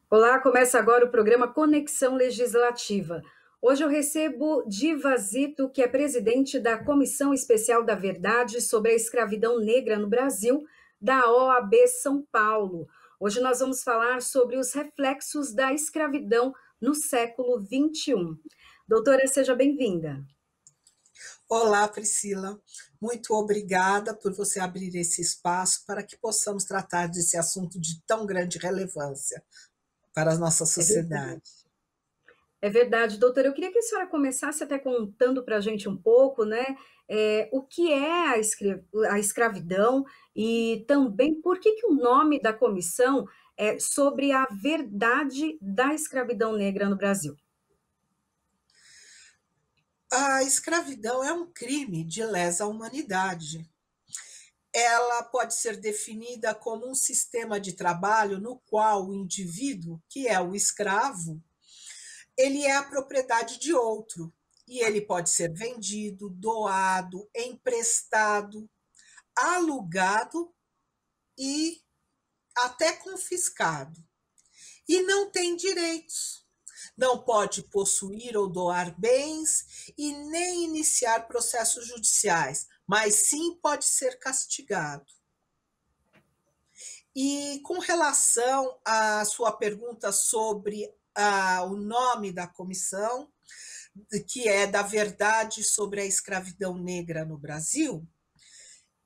Olá, começa agora o programa Conexão Legislativa. Hoje eu recebo Diva Zito, que é presidente da Comissão Especial da Verdade sobre a Escravidão Negra no Brasil, da OAB São Paulo. Hoje nós vamos falar sobre os reflexos da escravidão no século XXI. Doutora, seja bem-vinda. Olá, Priscila. Muito obrigada por você abrir esse espaço para que possamos tratar desse assunto de tão grande relevância para a nossa É verdade. sociedade. É verdade, doutora. Eu queria que a senhora começasse até contando para a gente um pouco, né, o que é a escravidão e também por que o nome da comissão é sobre a verdade da escravidão negra no Brasil. A escravidão é um crime de lesa humanidade. Ela pode ser definida como um sistema de trabalho no qual o indivíduo, que é o escravo, ele é a propriedade de outro. E ele pode ser vendido, doado, emprestado, alugado e até confiscado. E não tem direitos. Não pode possuir ou doar bens e nem iniciar processos judiciais, mas sim pode ser castigado. E com relação à sua pergunta sobre o nome da comissão, que é da verdade sobre a escravidão negra no Brasil,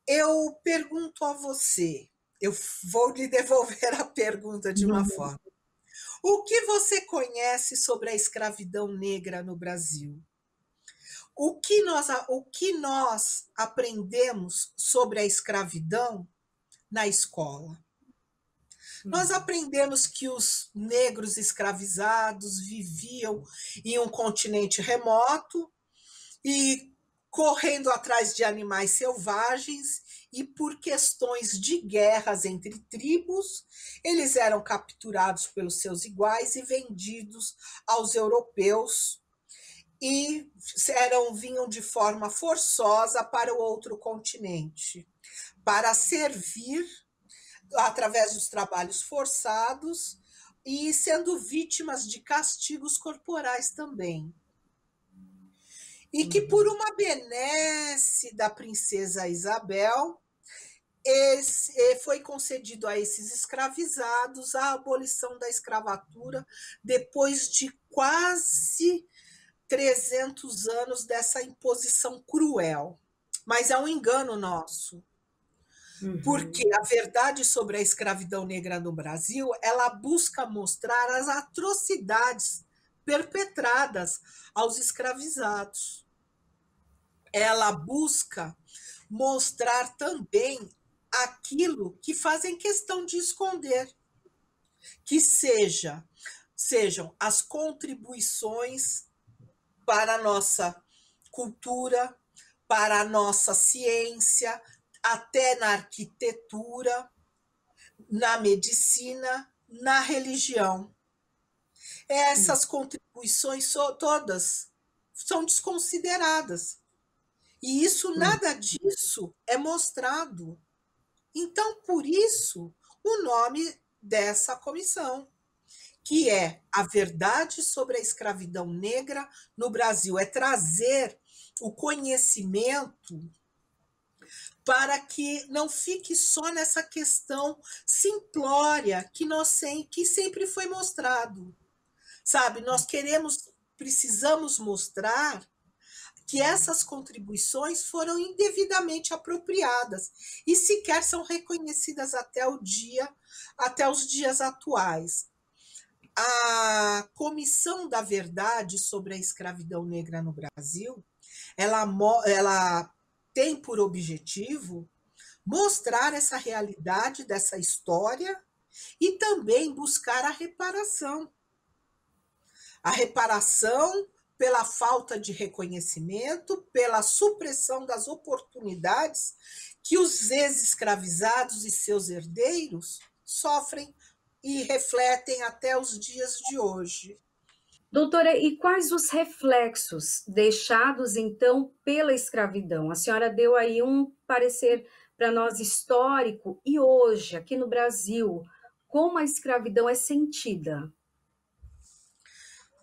eu pergunto a você, eu vou lhe devolver a pergunta de uma Uhum. forma. O que você conhece sobre a escravidão negra no Brasil? O que nós aprendemos sobre a escravidão na escola? Nós Uhum. aprendemos que os negros escravizados viviam em um continente remoto e correndo atrás de animais selvagens, e por questões de guerras entre tribos, eles eram capturados pelos seus iguais e vendidos aos europeus e vinham de forma forçosa para o outro continente, para servir através dos trabalhos forçados e sendo vítimas de castigos corporais também. E que por Uhum. uma benesse da princesa Isabel, foi concedido a esses escravizados a abolição da escravatura depois de quase 300 anos dessa imposição cruel. Mas é um engano nosso, porque Uhum. a verdade sobre a escravidão negra no Brasil, ela busca mostrar as atrocidades perpetradas aos escravizados. Ela busca mostrar também aquilo que fazem questão de esconder, que sejam as contribuições para a nossa cultura, para a nossa ciência, até na arquitetura, na medicina, na religião. Essas contribuições todas são desconsideradas. E isso, Uhum. nada disso é mostrado. Então, por isso, o nome dessa comissão, que é a verdade sobre a escravidão negra no Brasil, é trazer o conhecimento para que não fique só nessa questão simplória que sempre foi mostrado. Sabe, precisamos mostrar que essas contribuições foram indevidamente apropriadas e sequer são reconhecidas até os dias atuais. A Comissão da Verdade sobre a Escravidão Negra no Brasil, ela tem por objetivo mostrar essa realidade dessa história e também buscar a reparação pela falta de reconhecimento, pela supressão das oportunidades que os ex-escravizados e seus herdeiros sofrem e refletem até os dias de hoje. Doutora, e quais os reflexos deixados, então, pela escravidão? A senhora deu aí um parecer para nós histórico, e hoje, aqui no Brasil, como a escravidão é sentida?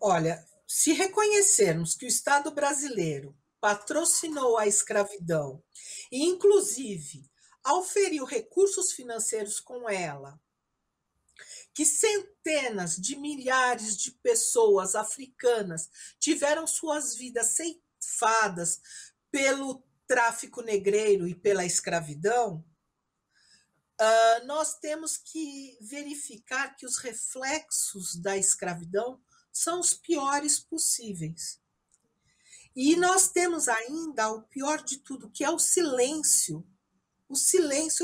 Olha, se reconhecermos que o Estado brasileiro patrocinou a escravidão e, inclusive, auferiu recursos financeiros com ela, que centenas de milhares de pessoas africanas tiveram suas vidas ceifadas pelo tráfico negreiro e pela escravidão, nós temos que verificar que os reflexos da escravidão são os piores possíveis. E nós temos ainda o pior de tudo, que é o silêncio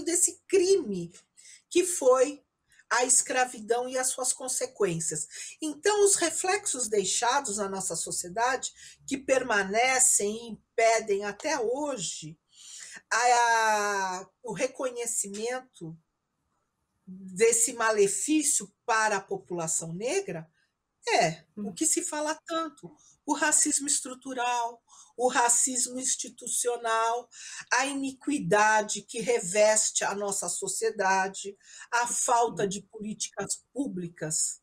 desse crime que foi a escravidão e as suas consequências. Então, os reflexos deixados na nossa sociedade, que permanecem e impedem até hoje o reconhecimento desse malefício para a população negra, o que se fala tanto: o racismo estrutural, o racismo institucional, a iniquidade que reveste a nossa sociedade, a falta de políticas públicas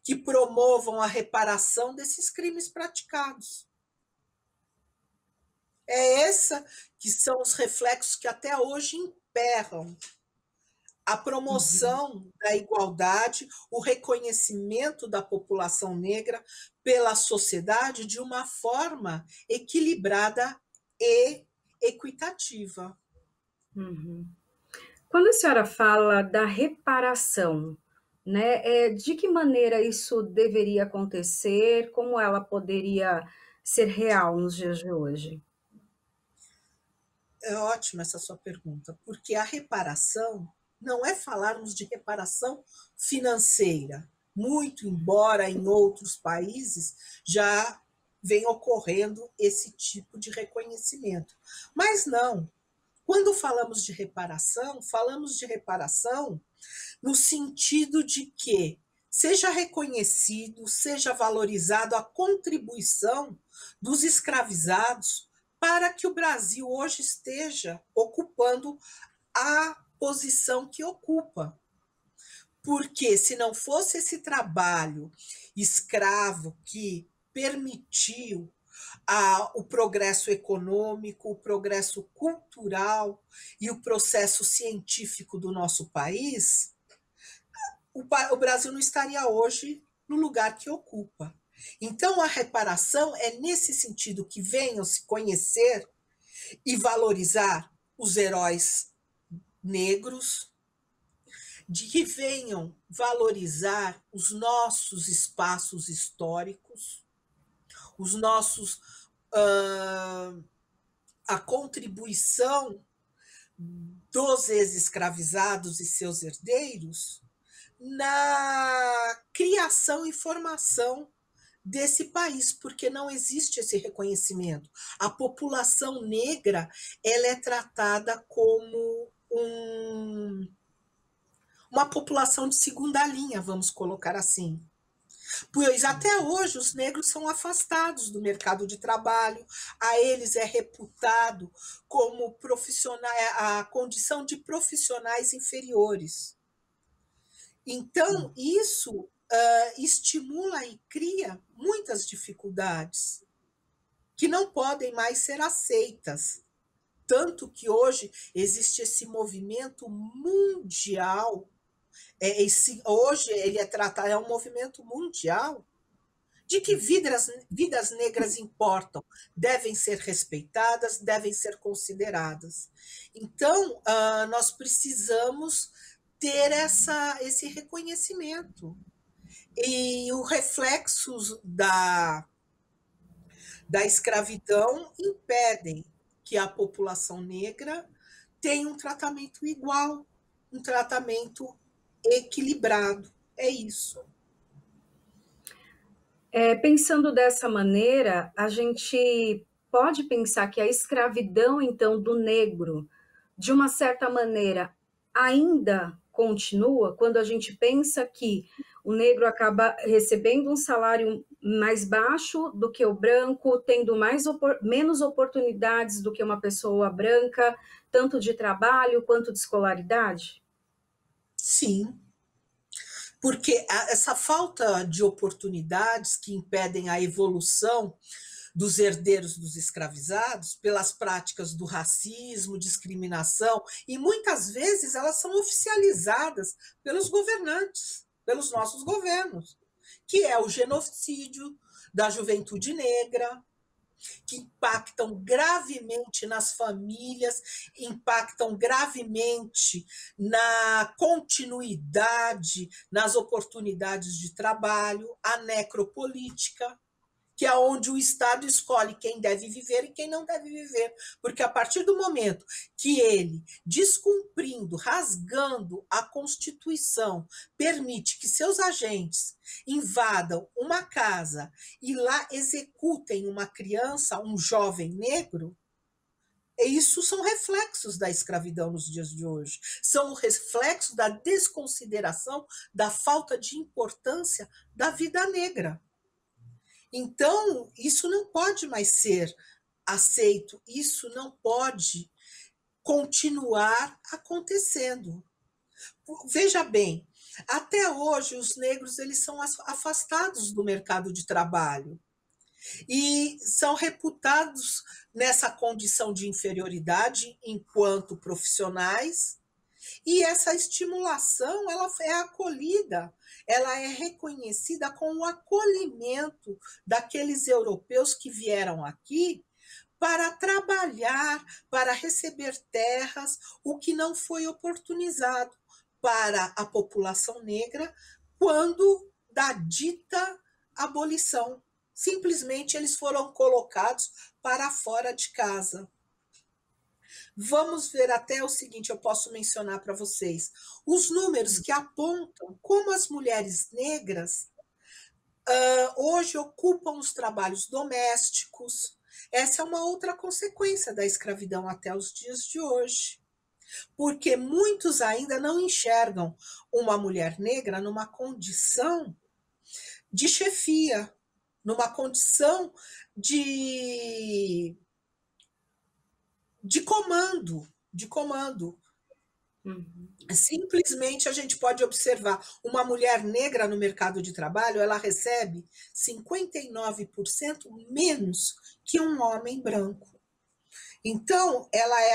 que promovam a reparação desses crimes praticados. É essa que são os reflexos que até hoje emperram a promoção da igualdade, o reconhecimento da população negra pela sociedade de uma forma equilibrada e equitativa. Quando a senhora fala da reparação, né, de que maneira isso deveria acontecer? Como ela poderia ser real nos dias de hoje? É ótima essa sua pergunta, porque a reparação não é falarmos de reparação financeira, muito embora em outros países já venha ocorrendo esse tipo de reconhecimento. Mas não. Quando falamos de reparação no sentido de que seja reconhecido, seja valorizado a contribuição dos escravizados para que o Brasil hoje esteja ocupando a posição que ocupa. Porque se não fosse esse trabalho escravo que permitiu o progresso econômico, o progresso cultural e o processo científico do nosso país, o Brasil não estaria hoje no lugar que ocupa. Então, a reparação é nesse sentido, que venham se conhecer e valorizar os heróis negros, de que venham valorizar os nossos espaços históricos, os nossos a contribuição dos ex-escravizados e seus herdeiros na criação e formação desse país, porque não existe esse reconhecimento. A população negra, ela é tratada como uma população de segunda linha, vamos colocar assim. Pois até hoje os negros são afastados do mercado de trabalho, a eles é reputado como a condição de profissionais inferiores. Então, isso estimula e cria muitas dificuldades que não podem mais ser aceitas. Tanto que hoje existe esse movimento mundial, hoje ele é tratado, é um movimento mundial, de que vidas negras importam, devem ser respeitadas, devem ser consideradas. Então, nós precisamos ter esse reconhecimento. E os reflexos da escravidão impedem que a população negra tenha um tratamento igual, um tratamento equilibrado. É isso. Pensando dessa maneira, a gente pode pensar que a escravidão, então, do negro, de uma certa maneira, ainda continua quando a gente pensa que o negro acaba recebendo um salário mais baixo do que o branco, tendo menos oportunidades do que uma pessoa branca, tanto de trabalho quanto de escolaridade? Sim. Porque essa falta de oportunidades que impedem a evolução dos herdeiros dos escravizados, pelas práticas do racismo, discriminação, e muitas vezes elas são oficializadas pelos governantes, pelos nossos governos, que é o genocídio da juventude negra, que impactam gravemente nas famílias, impactam gravemente na continuidade, nas oportunidades de trabalho, a necropolítica, que é onde o Estado escolhe quem deve viver e quem não deve viver. Porque a partir do momento que ele, descumprindo, rasgando a Constituição, permite que seus agentes invadam uma casa e lá executem uma criança, um jovem negro, isso são reflexos da escravidão nos dias de hoje. São reflexos da desconsideração, da falta de importância da vida negra. Então, isso não pode mais ser aceito, isso não pode continuar acontecendo. Veja bem, até hoje os negros eles são afastados do mercado de trabalho e são reputados nessa condição de inferioridade enquanto profissionais, e essa estimulação ela é acolhida, ela é reconhecida com o acolhimento daqueles europeus que vieram aqui para trabalhar, para receber terras, o que não foi oportunizado para a população negra quando da dita abolição. Simplesmente eles foram colocados para fora de casa. Vamos ver até o seguinte, eu posso mencionar para vocês. Os números que apontam como as mulheres negras hoje ocupam os trabalhos domésticos. Essa é uma outra consequência da escravidão até os dias de hoje. Porque muitos ainda não enxergam uma mulher negra numa condição de chefia, numa condição de comando. Uhum. Simplesmente a gente pode observar uma mulher negra no mercado de trabalho, ela recebe 59% menos que um homem branco. Então, ela é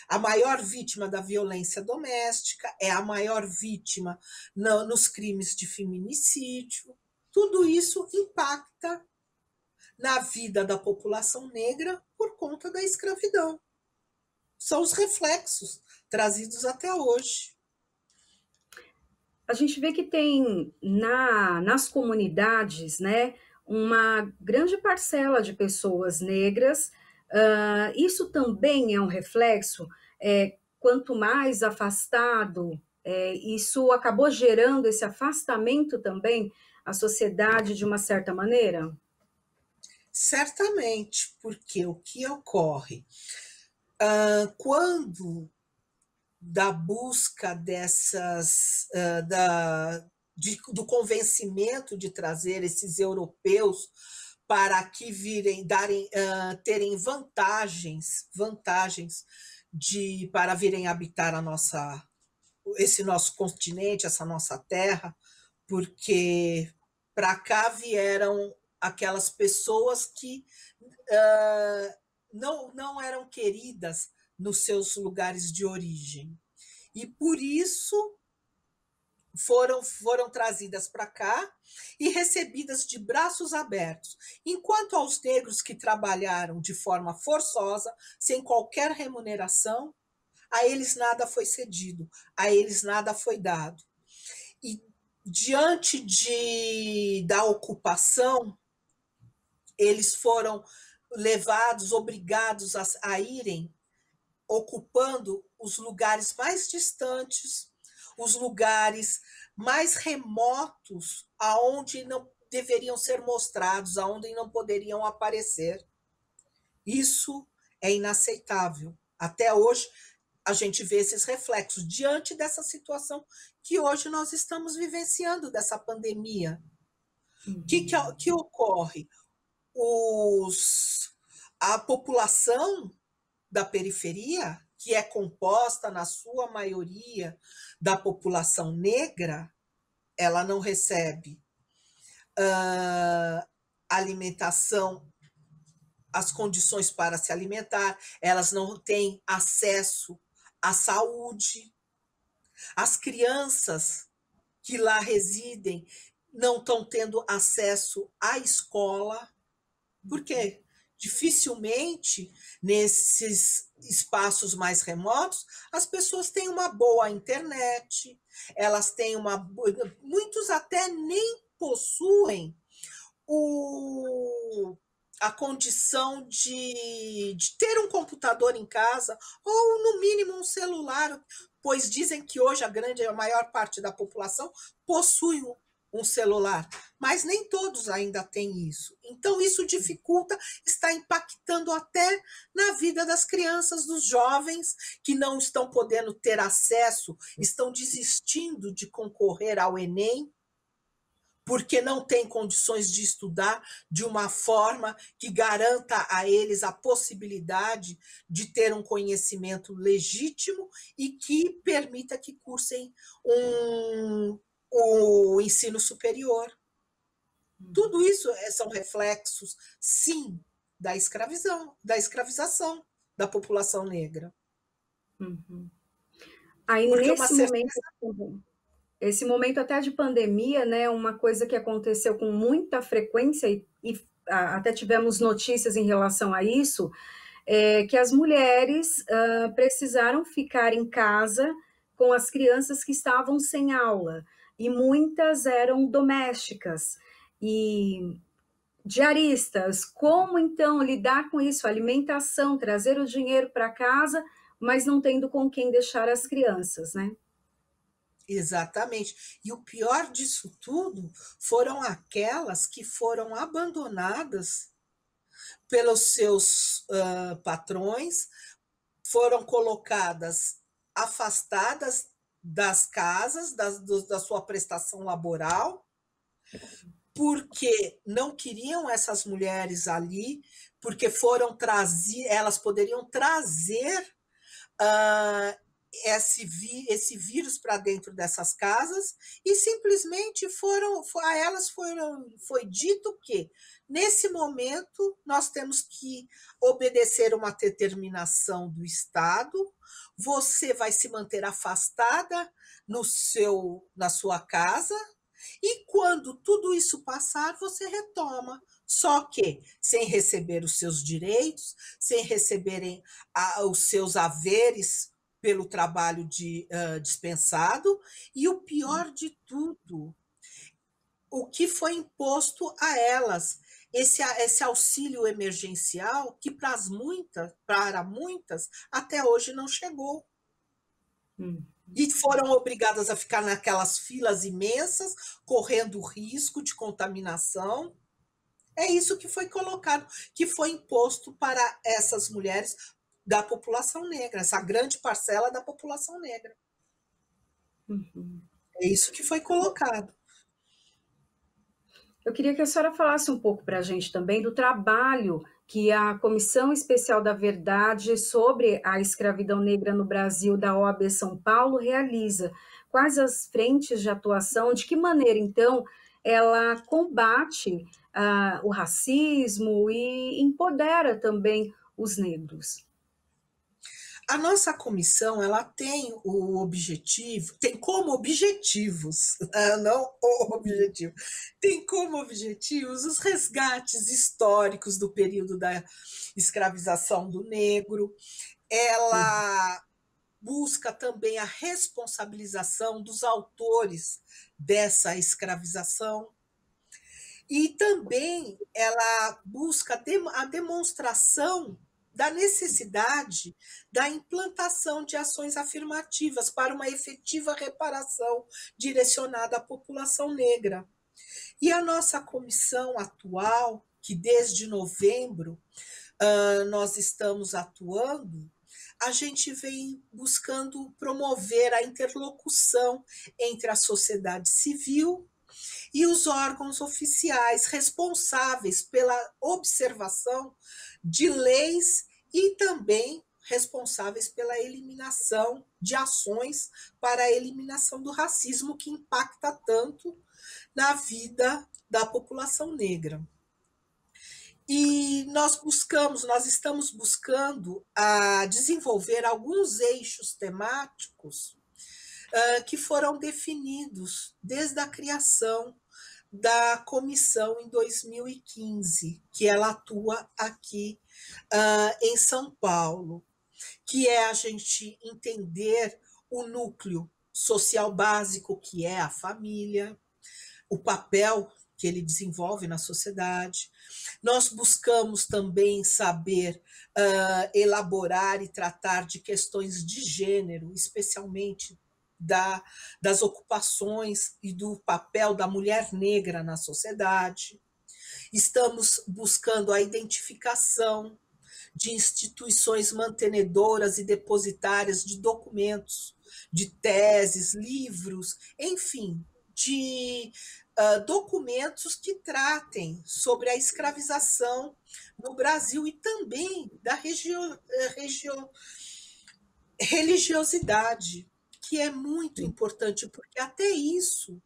a maior vítima da violência doméstica, é a maior vítima nos crimes de feminicídio. Tudo isso impacta na vida da população negra por conta da escravidão. São os reflexos trazidos até hoje. A gente vê que tem nas comunidades, né, uma grande parcela de pessoas negras. Isso também é um reflexo, quanto mais afastado, isso acabou gerando esse afastamento também à sociedade de uma certa maneira? Certamente, porque o que ocorre? Quando da busca do convencimento de trazer esses europeus para que terem vantagens para virem habitar esse nosso continente, essa nossa terra, porque para cá vieram aquelas pessoas que não eram queridas nos seus lugares de origem. E por isso foram trazidas para cá e recebidas de braços abertos. Enquanto aos negros que trabalharam de forma forçosa, sem qualquer remuneração, a eles nada foi cedido, a eles nada foi dado. E diante da ocupação, eles foram levados, obrigados a irem ocupando os lugares mais distantes, os lugares mais remotos, aonde não deveriam ser mostrados, aonde não poderiam aparecer. Isso é inaceitável. Até hoje, a gente vê esses reflexos diante dessa situação que hoje nós estamos vivenciando, dessa pandemia. O que ocorre? A população da periferia, que é composta, na sua maioria, da população negra, ela não recebe alimentação, as condições para se alimentar, elas não têm acesso à saúde. As crianças que lá residem não estão tendo acesso à escola, porque dificilmente nesses espaços mais remotos as pessoas têm uma boa internet, elas têm muitos até nem possuem a condição de ter um computador em casa, ou no mínimo um celular, pois dizem que hoje a maior parte da população possui um celular, mas nem todos ainda têm isso. Então, isso dificulta, está impactando até na vida das crianças, dos jovens que não estão podendo ter acesso, estão desistindo de concorrer ao Enem, porque não têm condições de estudar de uma forma que garanta a eles a possibilidade de ter um conhecimento legítimo e que permita que cursem o ensino superior. Tudo isso são reflexos, sim, da escravização da população negra. Uhum. Aí, Porque nesse momento, esse momento até de pandemia, né, uma coisa que aconteceu com muita frequência, e até tivemos notícias em relação a isso, é que as mulheres precisaram ficar em casa com as crianças que estavam sem aula, e muitas eram domésticas e diaristas. Como então lidar com isso? Alimentação, trazer o dinheiro para casa, mas não tendo com quem deixar as crianças, né? Exatamente. E o pior disso tudo foram aquelas que foram abandonadas pelos seus patrões, foram colocadas afastadas das casas, da sua prestação laboral, porque não queriam essas mulheres ali, porque elas poderiam trazer esse vírus para dentro dessas casas, e simplesmente a elas foi dito que, nesse momento, nós temos que obedecer uma determinação do Estado, você vai se manter afastada na sua casa, e quando tudo isso passar, você retoma. Só que sem receber os seus direitos, sem receberem os seus haveres pelo trabalho dispensado, e o pior de tudo, o que foi imposto a elas, esse auxílio emergencial que para muitas até hoje não chegou. E foram obrigadas a ficar naquelas filas imensas, correndo risco de contaminação. É isso que foi colocado, que foi imposto para essas mulheres da população negra, essa grande parcela da população negra. Uhum. É isso que foi colocado. Eu queria que a senhora falasse um pouco para a gente também do trabalho que a Comissão Especial da Verdade sobre a Escravidão Negra no Brasil, da OAB São Paulo, realiza. Quais as frentes de atuação, de que maneira, então, ela combate o racismo e empodera também os negros? A nossa comissão, ela tem o objetivo, tem como objetivos, não o objetivo, tem como objetivos os resgates históricos do período da escravização do negro. Ela busca também a responsabilização dos autores dessa escravização. E também ela busca a demonstração da necessidade da implantação de ações afirmativas para uma efetiva reparação direcionada à população negra. E a nossa comissão atual, que desde novembro nós estamos atuando, a gente vem buscando promover a interlocução entre a sociedade civil e os órgãos oficiais responsáveis pela observação de leis e também responsáveis pela eliminação de ações para a eliminação do racismo que impacta tanto na vida da população negra. E nós estamos buscando desenvolver alguns eixos temáticos que foram definidos desde a criação da comissão em 2015, que ela atua aqui em São Paulo, que é a gente entender o núcleo social básico, que é a família, o papel que ele desenvolve na sociedade. Nós buscamos também saber elaborar e tratar de questões de gênero, especialmente das ocupações e do papel da mulher negra na sociedade. Estamos buscando a identificação de instituições mantenedoras e depositárias de documentos, de teses, livros, enfim, de documentos que tratem sobre a escravização no Brasil e também da religiosidade, que é muito importante, porque até isso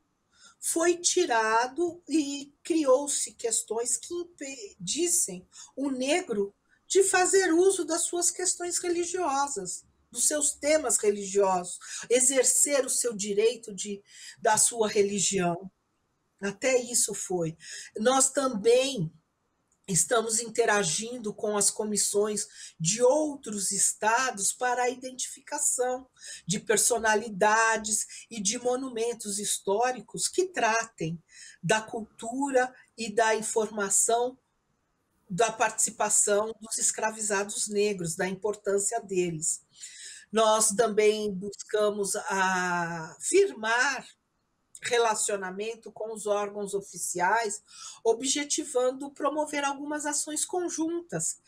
foi tirado e criou-se questões que impedissem o negro de fazer uso das suas questões religiosas, dos seus temas religiosos, exercer o seu direito da sua religião. Até isso foi. Nós também estamos interagindo com as comissões de outros estados para a identificação de personalidades e de monumentos históricos que tratem da cultura e da informação da participação dos escravizados negros, da importância deles. Nós também buscamos firmar relacionamento com os órgãos oficiais, objetivando promover algumas ações conjuntas